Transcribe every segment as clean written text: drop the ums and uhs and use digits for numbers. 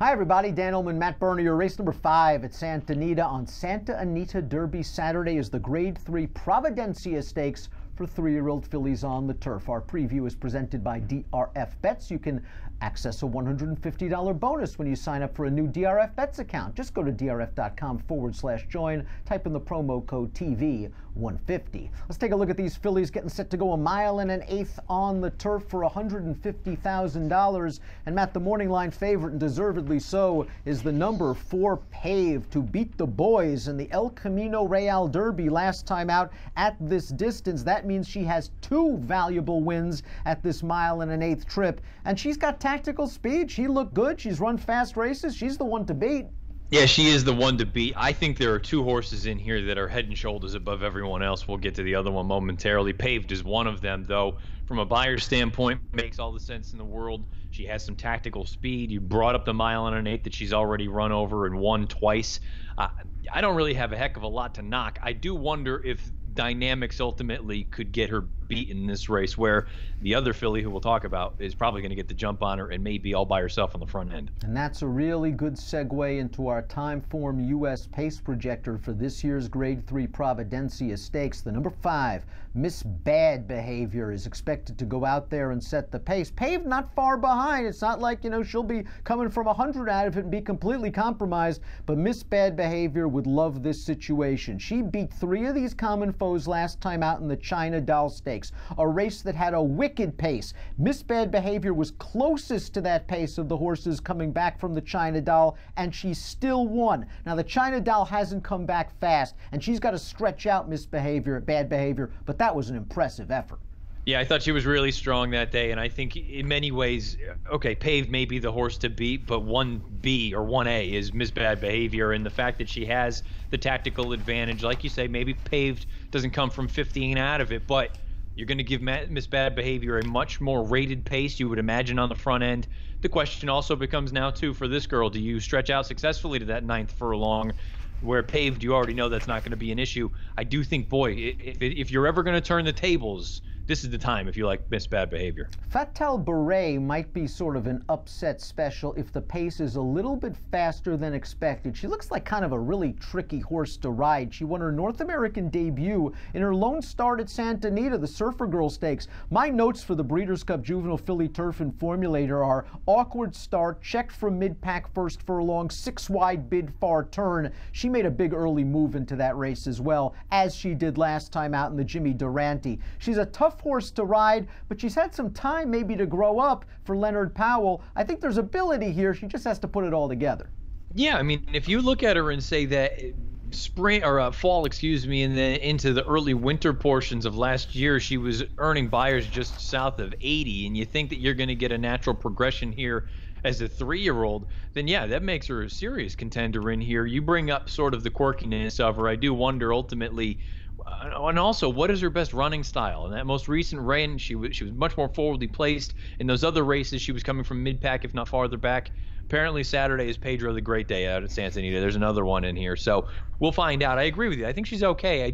Hi everybody, Dan Illman, Matt Berner, your race number 5 at Santa Anita on Santa Anita Derby Saturday is the Grade 3 Providencia Stakes for 3-year-old fillies on the turf. Our preview is presented by DRF Bets. You can access a $150 bonus when you sign up for a new DRF Bets account. Just go to drf.com/join, type in the promo code TV150. Let's take a look at these fillies getting set to go 1 1/8 on the turf for $150,000. And Matt, the morning line favorite, and deservedly so, is the number 4 Paved, to beat the boys in the El Camino Real Derby last time out at this distance. That means she has 2 valuable wins at this 1 1/8 trip, and she's got tactical speed. She looked good. She's run fast races. She's the one to beat. Yeah, she is the one to beat. I think there are 2 horses in here that are head and shoulders above everyone else. We'll get to the other one momentarily. Paved is one of them, though. From a buyer standpoint, makes all the sense in the world. She has some tactical speed. You brought up the 1 1/8 that she's already run over and won twice. I don't really have a heck of a lot to knock. I do wonder if dynamics ultimately could get her beat in this race, where the other filly, who we'll talk about, is probably going to get the jump on her and may be all by herself on the front end. And that's a really good segue into our Timeform U.S. pace projector for this year's Grade 3 Providencia Stakes. The number 5, Miss Bad Behavior, is expected to go out there and set the pace. Paved not far behind. It's not like, she'll be coming from 100 out of it and be completely compromised, but Miss Bad Behavior would love this situation. She beat 3 of these common foes last time out in the China Doll Stakes, a race that had a wicked pace. Miss Bad Behavior was closest to that pace of the horses coming back from the China Doll, and she still won. Now, the China Doll hasn't come back fast, and she's got to stretch out Bad Behavior, but that was an impressive effort. Yeah, I thought she was really strong that day, and I think in many ways, okay, Paved may be the horse to beat, but 1B or 1A is Miss Bad Behavior, and the fact that she has the tactical advantage, like you say, maybe Paved doesn't come from 15 out of it, but you're going to give Miss Bad Behavior a much more rated pace, you would imagine, on the front end. The question also becomes now, too, for this girl, do you stretch out successfully to that 9th furlong? Where Paved, you already know that's not going to be an issue. I do think, boy, if you're ever going to turn the tables, this is the time if you like Miss Bad Behavior. Fatal Beret might be sort of an upset special if the pace is a little bit faster than expected. She looks like kind of a really tricky horse to ride. She won her North American debut in her lone start at Santa Anita, the Surfer Girl Stakes. My notes for the Breeders' Cup Juvenile Filly Turf and Formulator are: awkward start, checked from mid-pack first furlong, 6 wide bid far turn. She made a big early move into that race as well, as she did last time out in the Jimmy Durante. She's a tough horse to ride, but she's had some time maybe to grow up for Leonard Powell. I think there's ability here. She just has to put it all together. Yeah, I mean, if you look at her and say that spring or fall, and then into the early winter portions of last year, she was earning buyers just south of 80, and you think that you're going to get a natural progression here as a 3-year-old, then yeah, that makes her a serious contender in here. You bring up sort of the quirkiness of her. I do wonder ultimately, and also, what is her best running style? In that most recent reign, she was much more forwardly placed. In those other races, she was coming from mid-pack, if not farther back. Apparently, Saturday is Pedro the Great Day out at Santa Anita. There's another one in here, so we'll find out. I agree with you. I think she's okay.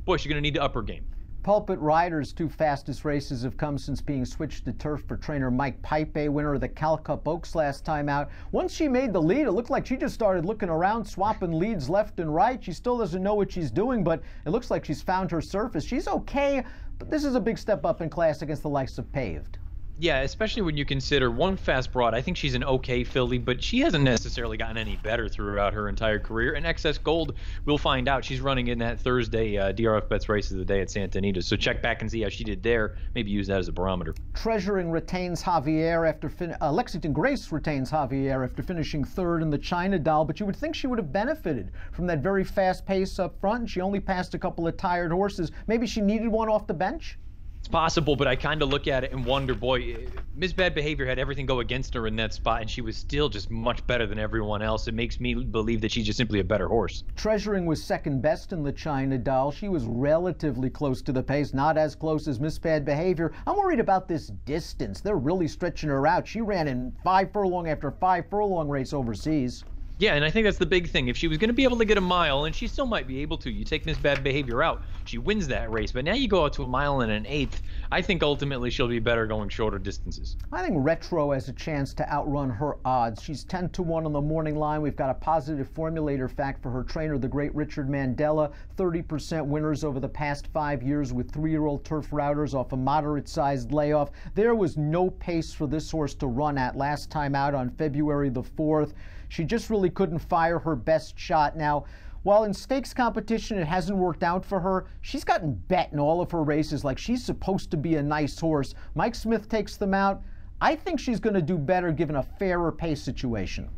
Boy, she's going to need to up her game. Pulpit Rider's 2 fastest races have come since being switched to turf for trainer Mike Pipe, winner of the Cal Cup Oaks last time out. Once she made the lead, it looked like she just started looking around, swapping leads left and right. She still doesn't know what she's doing, but it looks like she's found her surface. She's okay, but this is a big step up in class against the likes of Paved. Yeah, especially when you consider one fast broad. I think she's an okay filly, but she hasn't necessarily gotten any better throughout her entire career. And Excess Gold, we'll find out. She's running in that Thursday DRF Bets Race of the Day at Santa Anita. So check back and see how she did there. Maybe use that as a barometer. Treasuring retains Javier after Lexington Grace retains Javier after finishing 3rd in the China Doll, but you would think she would have benefited from that very fast pace up front, and she only passed a couple of tired horses. Maybe she needed one off the bench? It's possible, but I kind of look at it and wonder, boy, Miss Bad Behavior had everything go against her in that spot, and she was still just much better than everyone else. It makes me believe that she's just simply a better horse. Treasuring was 2nd best in the China Doll. She was relatively close to the pace, not as close as Miss Bad Behavior. I'm worried about this distance. They're really stretching her out. She ran in 5 furlong after 5 furlong race overseas. Yeah, and I think that's the big thing. If she was going to be able to get a mile, and she still might be able to, you take Miss Bad Behavior out, she wins that race. But now you go out to a mile and an eighth. I think ultimately she'll be better going shorter distances. I think Retro has a chance to outrun her odds. She's 10-1 on the morning line. We've got a positive formulator fact for her trainer, the great Richard Mandela. 30% winners over the past 5 years with 3-year-old turf routers off a moderate-sized layoff. There was no pace for this horse to run at last time out on February the 4th. She just really couldn't fire her best shot. Now, while in stakes competition it hasn't worked out for her, she's gotten bet in all of her races like she's supposed to be a nice horse. Mike Smith takes them out. I think she's going to do better given a fairer pace situation.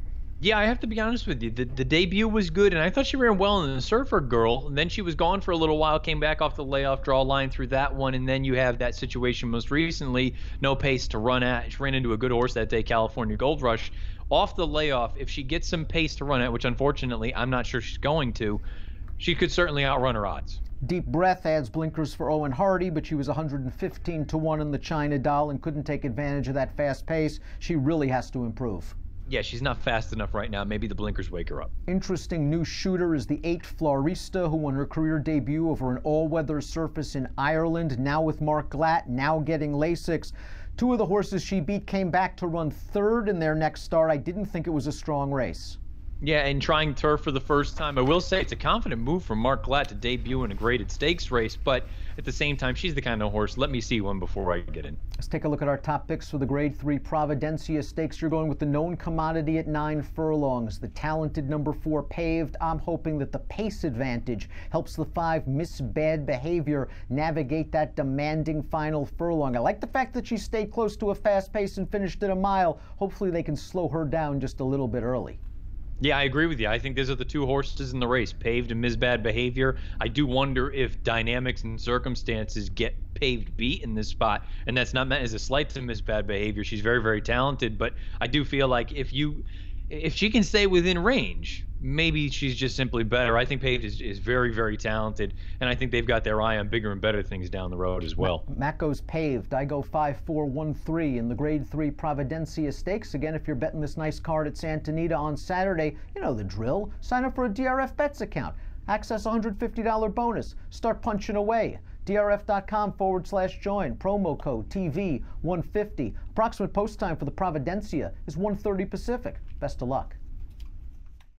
Yeah, I have to be honest with you. The debut was good, and I thought she ran well in the Surfer Girl. And then she was gone for a little while, came back off the layoff, draw a line through that one, and then you have that situation most recently, no pace to run at. She ran into a good horse that day, California Gold Rush. Off the layoff, if she gets some pace to run at, which unfortunately I'm not sure she's going to, she could certainly outrun her odds. Deep Breath adds blinkers for Owen Hardy, but she was 115-1 in the China Doll and couldn't take advantage of that fast pace. She really has to improve. Yeah, she's not fast enough right now. Maybe the blinkers wake her up. Interesting new shooter is the 8 Florista, who won her career debut over an all-weather surface in Ireland, now with Mark Glatt, now getting Lasix. 2 of the horses she beat came back to run 3rd in their next start. I didn't think it was a strong race. Yeah, and trying turf for the first time. I will say it's a confident move from Mark Glatt to debut in a graded stakes race, but at the same time, she's the kind of horse, let me see one before I get in. Let's take a look at our top picks for the Grade 3 Providencia Stakes. You're going with the known commodity at 9 furlongs, the talented number 4 Paved. I'm hoping that the pace advantage helps the 5 Miss Bad Behavior navigate that demanding final furlong. I like the fact that she stayed close to a fast pace and finished at a mile. Hopefully they can slow her down just a little bit early. Yeah, I agree with you. I think these are the 2 horses in the race, Paved and Ms. Bad Behavior. I do wonder if dynamics and circumstances get Paved beat in this spot, and that's not meant as a slight to Ms. Bad Behavior. She's very, very talented, but I do feel like if she can stay within range, maybe she's just simply better. I think Paved is very, very talented, and I think they've got their eye on bigger and better things down the road as well. Matt goes Paved. I go 5-4-1-3 in the Grade 3 Providencia Stakes. Again, if you're betting this nice card at Santa Anita on Saturday, you know the drill. Sign up for a DRF Bets account. Access $150 bonus. Start punching away. drf.com/join. Promo code TV150. Approximate post time for the Providencia is 1:30 Pacific. Best of luck.